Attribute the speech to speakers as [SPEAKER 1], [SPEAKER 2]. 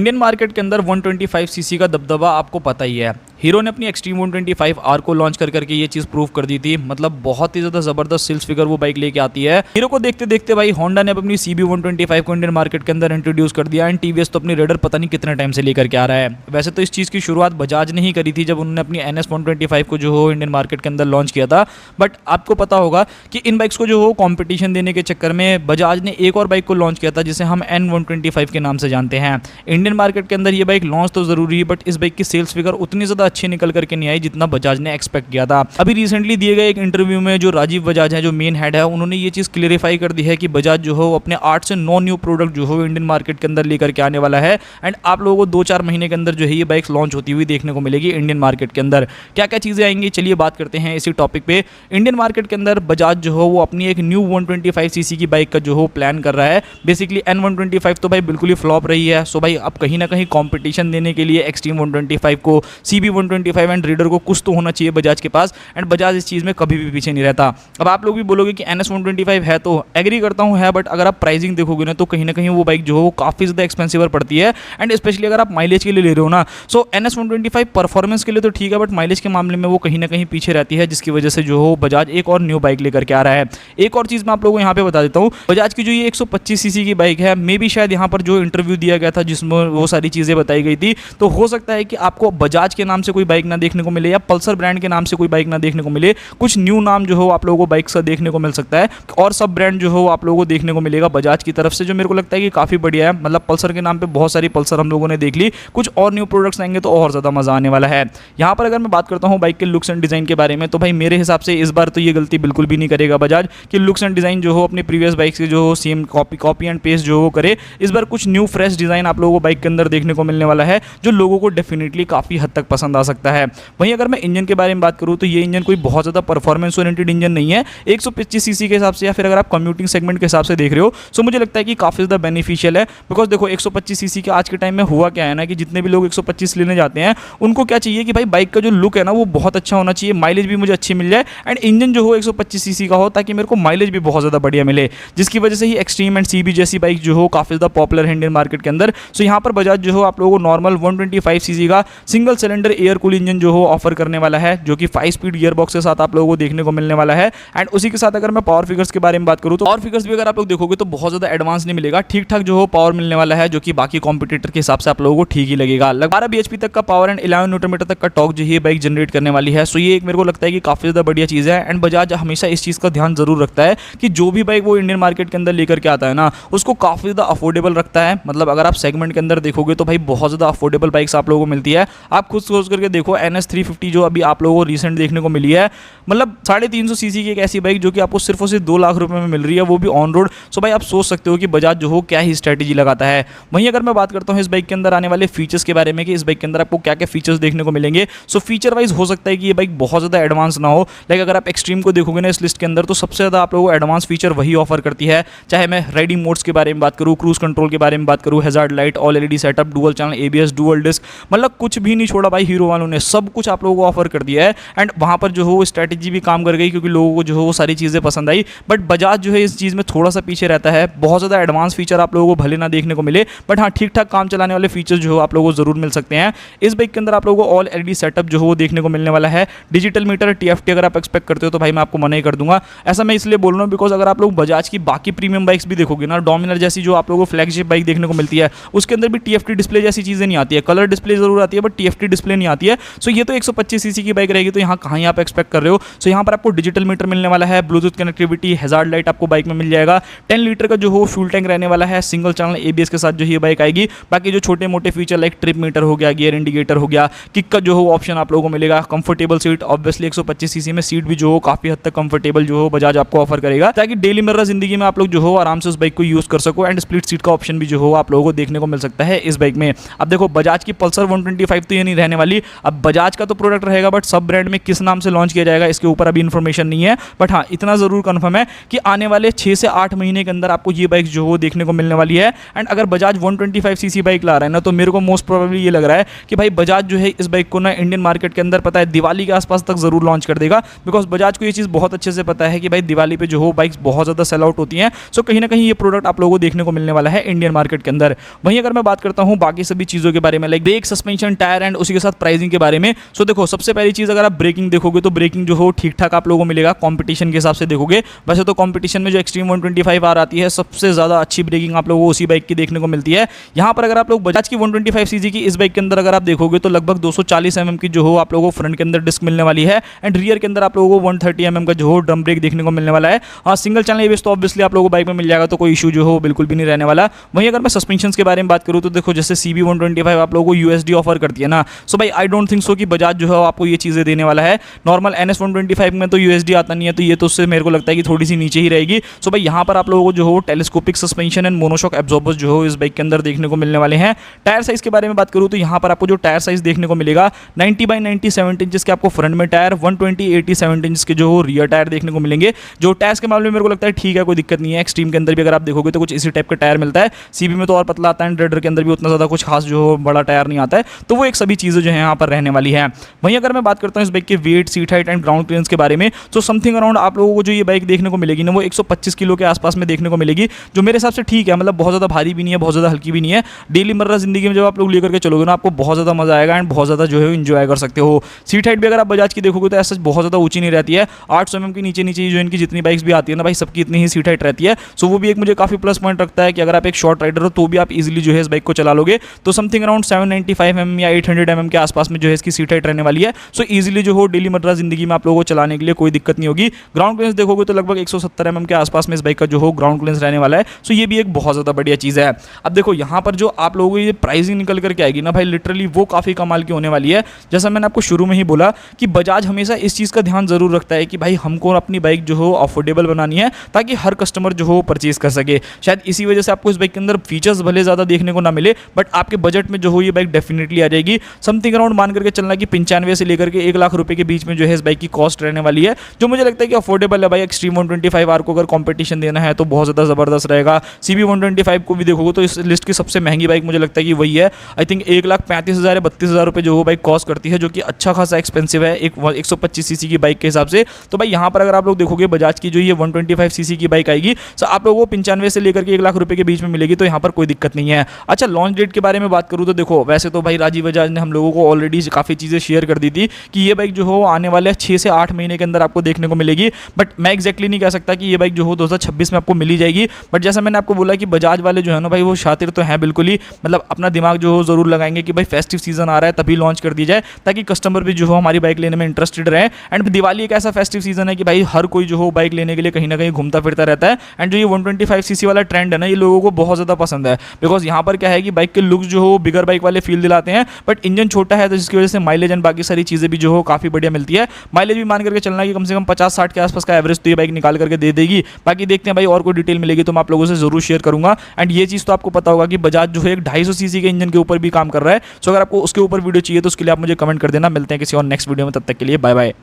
[SPEAKER 1] Indian market के अंदर 125 CC का दबदबा आपको पता ही है। हीरो ने अपनी एक्सट्रीम 125 आर को लॉन्च कर करके ये चीज़ प्रूव कर दी थी। मतलब बहुत ही ज़्यादा ज़बरदस्त सेल्स फिगर वो बाइक लेके आती है। हीरो को देखते देखते भाई होंडा ने अपनी CB 125 को इंडियन मार्केट के अंदर इंट्रोड्यूस कर दिया। एंड TVS तो अपनी रेडर पता नहीं कितने टाइम से लेकर के आ रहा है। वैसे तो इस चीज़ की शुरुआत बजाज ने ही करी थी जब उन्होंने अपनी NS 125 को जो हो इंडियन मार्केट के अंदर लॉन्च किया था। बट आपको पता होगा कि इन बाइक्स को जो हो कॉम्पिटिशन देने के चक्कर में बजाज ने एक और बाइक को लॉन्च किया था जिसे हम N125 के नाम से जानते हैं। इंडियन मार्केट के अंदर ये बाइक लॉन्च तो जरूरी है, बट इस बाइक की सेल्स फिगर उतनी ज़्यादा अच्छी निकल करके नहीं आई जितना बजाज ने एक्सपेक्ट किया था। अभी रिसेंटली दिए गए एक इंटरव्यू में जो राजीव बजाज है, जो मेन हेड है, उन्होंने ये चीज़ क्लियरिफाई कर दी है कि बजाज जो हो अपने 8 से 9 न्यू प्रोडक्ट जो हो इंडियन मार्केट के अंदर लेकर के आने वाला है। एंड आप लोगों को 2-4 महीने के अंदर जो है ये बाइक्स लॉन्च होती हुई देखने को मिलेगी इंडियन मार्केट के अंदर। क्या क्या चीज़ें आएंगी, चलिए बात करते हैं इसी टॉपिक पे। इंडियन मार्केट के अंदर बजाज जो हो वो अपनी एक न्यू 125 सीसी की बाइक का जो हो प्लान कर रहा है। बेसिकली N125 तो भाई बिल्कुल ही फ्लॉप रही है। सो भाई अब कहीं ना कहीं कॉम्पिटिशन देने के लिए एक्सट्रीम 125 को, CB 125 एंड रेडर को कुछ तो होना चाहिए बजाज के पास। एंड बजाज इस चीज़ में कभी भी पीछे नहीं रहता। अब आप लोग भी बोलोगे कि NS 125 है, तो एग्री करता हूँ है, बट अगर आप प्राइसिंग देखोगे ना तो कहीं ना कहीं वो बाइक जो हो वो काफ़ी ज़्यादा एक्सपेंसिव पड़ती है। एंड स्पेशली अगर आप माइलेज के लिए ले रहे हो ना, सो NS 125 परफॉर्मेंस के लिए तो ठीक है, बट माइलेज के मामले में वो कहीं ना कहीं पीछे रहती है, जिसकी वजह से जो हो बजाज एक और न्यू बाइक लेकर के आ रहा है। एक और चीज़ मैं आप लोगों को यहाँ पे बता देता हूँ, बजाज की जो ये 125 सीसी की बाइक है, मे भी शायद यहाँ पर जो इंटरव्यू दिया गया था जिसमें वो सारी चीज़ें बताई गई थी, तो हो सकता है कि आपको बजाज के नाम से कोई बाइक ना देखने को मिले या पल्सर ब्रांड के नाम से कोई बाइक ना देखने को मिले। कुछ न्यू नाम जो हो आप लोगों को बाइक्स का देखने को मिल सकता है, और सब ब्रांड जो हो आप लोगों को देखने को मिलेगा बजाज की तरफ से, जो मेरे को लगता है कि काफ़ी बढ़िया है। मतलब पल्सर के नाम पे बहुत सारी पल्सर हम लोगों ने देख ली, कुछ और न्यू प्रोडक्ट्स आएंगे तो और ज़्यादा मज़ा आने वाला है। यहाँ पर अगर मैं बात करता हूँ बाइक के लुक्स एंड डिज़ाइन के बारे में, तो भाई मेरे हिसाब से इस बार तो ये गलती बिल्कुल भी नहीं करेगा बजाज कि लुक्स एंड डिज़ाइन जो हो अपने प्रीवियस बाइक से जो हो सेम कॉपी एंड पेस्ट जो हो करे। इस बार कुछ न्यू फ्रेश डिज़ाइन आप लोगों को बाइक के अंदर देखने को मिलने वाला है, जो लोगों को डेफिनेटली काफ़ी हद तक पसंद आ सकता है। वहीं अगर मैं इंजन के बारे में बात करूँ तो ये इंजन कोई बहुत ज़्यादा परफॉर्मेंस ओरिएंटेड इंजन नहीं है। 125 सीसी के हिसाब से या फिर अगर आप कम्यूटिंग सेगमेंट के हिसाब से देख रहे हो, सो मुझे लगता है कि काफ़ी ज़्यादा बेनिफिशियल है। बिकॉज देखो 125 सीसी के आज के टाइम में हुआ क्या है ना, कि जितने भी लोग 125 लेने जाते हैं उनको क्या चाहिए कि भाई बाइक का जो लुक है ना वो बहुत अच्छा होना चाहिए, माइलेज भी मुझे अच्छी मिल जाए, एंड इंजन जो हो 125 सीसी का हो ताकि मेरे को माइलेज भी बहुत ज़्यादा बढ़िया मिले, जिसकी वजह से ही एक्सट्रीम एंड CB जैसी बाइक जो हो काफ़ी ज़्यादा पॉपुलर है इंडियन मार्केट के अंदर। सो यहाँ पर बजाज जो हो आप लोगों को नॉर्मल 125 सीसी का single cylinder air cool engine जो हो ऑफर करने वाला है, जो कि 5 स्पीड गियर बॉक्स के साथ आप लोगों को देखने को मिलने वाला है। एंड उसी के साथ अगर मैं पावर फिगर्स के बारे में बात करूँ तो पावर फिगर्स भी अगर आप लोग देखोगे तो बहुत ज़्यादा एडवांस नहीं मिलेगा, ठीक ठाक जो हो पावर मिलने वाला है, जो कि बाकी कॉम्पिटिटर के हिसाब से आप लोगों को ठीक ही लगेगा। लगभग 12 bhp तक का पावर एंड 11 न्यूटन मीटर तक का टॉर्क जो ये बाइक जनरेट करने वाली है। सो ये एक मेरे को लगता है कि काफ़ी ज़्यादा बढ़िया चीज़ है। एंड बजाज हमेशा इस चीज़ का ध्यान जरूर रखता है कि जो भी बाइक वो इंडियन मार्केट के अंदर लेकर के आता है ना, उसको काफ़ी ज़्यादा अफोर्डेबल रखता है। मतलब अगर आप सेगमेंट के अंदर देखोगे तो भाई बहुत ज़्यादा अफोर्डेबल बाइक्स आप लोगों को मिलती है। आप खुद सोच करके देखो NS 350 जो अभी आप लोगों को रिसेंट देखने को मिली है, मतलब 350 सीसी की एक ऐसी बाइक जो कि आपको सिर्फ और सिर्फ 2 लाख रुपए में मिल रही है, वो भी ऑन रोड। सो भाई आप सोच सकते हो कि बजाज जो हो क्या ही स्ट्रैटेजी लगाता है। वहीं अगर मैं बात करता हूँ इस बाइक के अंदर आने वाले फीचर्स के बारे में कि इस बाइक के अंदर आपको क्या क्या फीचर्स देखने को मिलेंगे, सो फीचर वाइज हो सकता है कि ये बाइक बहुत ज़्यादा एडवांस ना हो। लाइक अगर आप एक्सट्रीम को देखोगे ना इस लिस्ट के अंदर, तो सबसे ज़्यादा आप लोगों को एडवांस फीचर वही ऑफर करती है। चाहे मैं राइडिंग मोड्स के बारे में बात करूँ, क्रूज कंट्रोल के बारे में बात करूँ, hazard light, all LED setup, dual channel ABS, dual disc, मतलब कुछ भी नहीं छोड़ा भाई हीरो वालों ने, सब कुछ आप लोगों को ऑफर कर दिया है। एंड वहाँ पर जो हो स्ट्रैटेजी भी काम कर गई, क्योंकि लोगों को जो हो वो सारी चीज़ें पसंद आई। बट बजाज जो है इस चीज़ में थोड़ा सा पीछे रहता है। बहुत ज़्यादा एडवांस फीचर आप लोगों को भले ना देखने को मिले, बट हाँ ठीक ठाक काम चलाने वाले फीचर्स जो हो आप लोगों को जरूर मिल सकते हैं। इस बाइक के अंदर आप लोगों को ऑल LED सेटअप जो हो वो देखने को मिलने वाला है। डिजिटल मीटर TFT अगर आप एक्सपेक्ट करते हो तो भाई मैं आपको मना ही कर दूंगा। ऐसा मैं इसलिए बोल रहा हूँ बिकॉज अगर आप लोग बजाज की बाकी प्रीमियम बाइक्स भी देखोगे ना, डोमिनर जैसी जो आप लोगों को फ्लैगशिप बाइक देखने को मिलती है, उसके अंदर भी TFT डिस्प्ले जैसी चीज़ें नहीं आती है। कलर डिस्प्ले जरूर आती है बट TFT डिस्प्ले नहीं आती है। सो ये तो 125 सीसी की बाइक रहेगी, तो यहाँ कहाँ आप एक्सपेक्ट कर रहे हो। सो यहाँ पर आपको डिजिटल मीटर मिलने वाला है, ब्लूटूथ कनेक्टिविटी, हैजार्ड लाइट आपको बाइक में मिल जाएगा। 10 लीटर का जो हो फ्यूल टैंक रहने वाला है, सिंगल चैनल ABS के साथ जो ये बाइक आएगी। बाकी जो छोटे मोटे फीचर लाइक ट्रिप मीटर हो गया, गियर इंडिकेटर हो गया, किक का जो हो ऑप्शन आप लोगों को मिलेगा, कंफर्टेबल सीट, ऑब्वियसली 125 सीसी में सीट भी जो हो काफी हद तक कंफर्टेबल जो हो बजाज आपको ऑफर करेगा, ताकि डेली मर्रा जिंदगी में आप लोग जो हो आराम से उस बाइक को यूज कर सको। एंड स्प्लिट सीट का ऑप्शन भी जो हो आप लोगों को देखने को मिल सकता है इस बाइक में। अब देखो बजाज की पल्सर 125 तो ये नहीं रहने वाली, होगी। अब बजाज का तो प्रोडक्ट रहेगा बट सब ब्रांड में किस नाम से लॉन्च किया जाएगा इसके ऊपर अभी इन्फॉर्मेशन नहीं है, बट हाँ इतना ज़रूर कन्फर्म है कि आने वाले 6 से 8 महीने के अंदर आपको ये बाइक जो हो देखने को मिलने वाली है। एंड अगर बजाज 125 सीसी बाइक ला रहा है ना, तो मेरे को मोस्ट प्रोबेबली ये लग रहा है कि भाई बजाज जो है इस बाइक को ना इंडियन मार्केट के अंदर पता है दिवाली के आसपास तक जरूर लॉन्च कर देगा, बिकॉज बजाज को ये चीज़ बहुत अच्छे से पता है कि भाई दिवाली पे जो हो बाइक्स बहुत ज़्यादा सेल आउट होती हैं। सो कहीं ना कहीं ये प्रोडक्ट आप लोगों को देखने को मिलने वाला है इंडियन मार्केट के अंदर। वहीं अगर मैं बात करता हूँ बाकी सभी चीज़ों के बारे में, like brake, suspension, tyre and उसी के साथ प्राइसिंग के बारे में, सो देखो सबसे पहली चीज़ अगर आप ब्रेकिंग देखोगे तो ब्रेकिंग जो हो ठीक ठाक आप लोगों को मिलेगा कंपटीशन के हिसाब से देखोगे। वैसे तो कंपटीशन में जो एक्सट्रीम 125 आर आती है सबसे ज़्यादा अच्छी ब्रेकिंग आप लोगों को उसी बाइक की देखने को मिलती है। यहाँ पर अगर आप लोग बजाज की 125 सीसी की इस बाइक के अंदर अगर आप देखोगे तो लगभग 240 mm की जो हो आप लोगों को फ्रंट के अंदर डिस्क मिलने वाली है एंड रियर के अंदर आप लोगों को 130 mm का जो हो ड्रम ब्रेक देखने को मिलने वाला है। हाँ सिंगल चैनल एबीएस तो ऑब्वियसली आप लोगों को बाइक में मिल जाएगा, तो कोई इशू जो हो बिल्कुल भी नहीं रहने वाला। वहीं अगर मैं सस्पेंशन के बारे में बात करूँ तो देखो जैसे CB 125 आप लोगों को USD ऑफर करती है ना, सो भाई आई डोंट थिंक सो कि बजाज जो है आपको ये चीज़ें देने वाला है। नॉर्मल NS 125 में तो USD आता नहीं है, तो ये तो उससे मेरे को लगता है कि थोड़ी सी नीचे ही रहेगी। सो भाई यहाँ पर आप लोगों को जो हो telescopic suspension and monoshock absorbers जो हो इस बाइक के अंदर देखने को मिलने वाले हैं। टायर साइज के बारे में बात करूँ तो यहाँ पर आपको जो टायर साइज देखने को मिलेगा 90/90 7 इंचेस के आपको फ्रंट में टायर, 120/80 7 इंच के जो हो रियर टायर देखने को मिलेंगे। जो टायर्स के मामले में मेरे को लगता है ठीक है, कोई दिक्कत नहीं है। एक्सट्रीम के अंदर भी अगर आप देखोगे तो कुछ इसी टाइप का टायर मिलता है, CB में तो और पतला आता है, रेडर के अंदर भी उतना ज़्यादा कुछ खास जो हो बड़ा टायर नहीं आता है, तो वो एक सभी चीज़ें जो है यहाँ पर रहने वाली है। वहीं अगर मैं बात करता हूँ इस बाइक के weight, seat height and ground clearance के बारे में, तो समथिंग अराउंड आप लोगों को जो ये बाइक देखने को मिलेगी ना वो 125 किलो के आसपास में देखने को मिलेगी, जो मेरे हिसाब से ठीक है। मतलब बहुत ज़्यादा भारी भी नहीं है, बहुत ज़्यादा हल्की भी नहीं है। डेली मर्रा जिंदगी में जब आप लोग लेकर के चलोगे ना आपको बहुत ज़्यादा मजा आएगा एंड बहुत ज़्यादा जो है इंजॉय कर सकते हो। सीट हाइट भी अगर आप बजाज की देखोगे तो ऐसा बहुत ज़्यादा ऊंची नहीं रहती है, 800 mm की नीचे नीचे जो इनकी जितनी बाइक्स भी आती है ना भाई सबकी इतनी ही सीट हाइट रहती है। सो वो भी एक मुझे काफ़ी प्लस पॉइंट रखता है कि अगर आप एक शॉर्ट राइडर हो तो भी आप इजीली जो है इस बाइक को चला लोगे। तो समथिंग अराउंड 795 mm या 800 mm के आसपास में जो है इसकी सीट हाइट रहने वाली है। सो इजीली जो हो डेली मर्रा जिंदगी में आप लोगों को चलाने के लिए कोई दिक्कत नहीं होगी। ग्राउंड क्लियरेंस देखोगे तो लगभग 170 mm के आसपास में इस बाइक का जो हो ग्राउंड क्लियरेंस रहने वाला है। सो ये भी एक बहुत ज़्यादा बढ़िया चीज़ है। अब देखो यहाँ पर जो आप लोगों को ये प्राइसिंग निकल करके आएगी ना भाई, लिटरली वो काफ़ी कमाल की होने वाली है। जैसा मैंने आपको शुरू में ही बोला कि बजाज हमेशा इस चीज़ का ध्यान जरूर रखता है कि भाई हमको अपनी बाइक जो हो अफोर्डेबल बनानी है ताकि हर कस्टमर जो हो परचेज कर सके। शायद इसी वजह से आपको इस बाइक के अंदर फीचर्स भले ज़्यादा देखने को ना मिले, बट आपके बजट में जो हो ये बाइक डेफिनेटली आ जाएगी। समथिंग अराउंड मान करके चलना कि 95 से लेकर के 1 लाख रुपए के बीच में जो है इस बाइक की कॉस्ट रहने वाली है, जो मुझे लगता है कि अफोर्डेबल है भाई। एक्सट्रीम 125 आर को अगर कॉम्पिटिशन देना है तो बहुत ज़्यादा ज़बरदस्त रहेगा। CB 125 को भी देखोगे तो इस लिस्ट की सबसे महंगी बाइक मुझे लगता है कि वही है। आई थिंक 1,35,000 या 32,000 रुपये जो वो बाइक कॉस्ट करती है, जो कि अच्छा खासा एक्सपेंसिव है एक 125 सीसी की बाइक के हिसाब से। तो भाई यहाँ पर अगर आप लोग देखोगे बजाज की जो ये 125 सीसी की बाइक आएगी तो आप लोगों को 95 से लेकर के 1 लाख रुपए के बीच में मिलेगी, तो यहाँ पर कोई दिक्कत नहीं है। अच्छा लॉन्च डेट के बारे में बात करूँ तो देखो वैसे तो भाई राजीव बजाज ने हम लोगों को ऑलरेडी काफ़ी चीज़ें शेयर कर दी थी कि ये बाइक जो हो आने वाले 6 से 8 महीने के अंदर आपको देखने को मिलेगी, बट मैं एक्जैक्टली नहीं कह सकता कि ये बाइक जो हो 2026 में आपको मिली जाएगी। बट जैसा मैंने आपको बोला कि बजाज वाले जो है ना भाई वो शातिर तो हैं बिल्कुल ही, मतलब अपना दिमाग जो हो जरूर लगाएंगे कि भाई फेस्टिव सीजन आ रहा है तभी लॉन्च कर दी जाए, ताकि कस्टमर भी जो हो हमारी बाइक लेने में इंटरेस्टेड रहे। एंड दिवाली एक ऐसा फेस्टिव सीजन है कि भाई हर कोई जो हो बाइक लेने के लिए कहीं ना कहीं घूमता फिरता रहता है। एंड जो ये 125 सीसी वाला ट्रेंड है ना ये लोगों को बहुत ज़्यादा पसंद है, बिकॉज यहाँ पर क्या है कि बाइक के लुक्स जो हो बिगर बाइक वाले फील दिलाते हैं, बट इंजन छोटा है तो जिसकी वजह से माइलेज एंड बाकी सारी चीज़ें भी जो हो काफ़ी बढ़िया मिलती है। माइलेज भी मान करके चलना कि कम से कम 50-60 के आसपास का एवरेज तो ये बाइक निकाल करके दे देगी। बाकी देखते हैं भाई और कोई डिटेल मिलेगी तो मैं आप लोगों से जरूर शेयर करूंगा। एंड ये चीज़ तो आपको पता होगा कि बजाज जो है एक 250 सीसी के इंजन के ऊपर भी काम कर रहा है। सो अगर आपको उसके ऊपर वीडियो चाहिए तो उसके लिए आप मुझे कमेंट कर देना। मिलते हैं किसी और नेक्स्ट वीडियो में, तब तक के लिए बाय बाय।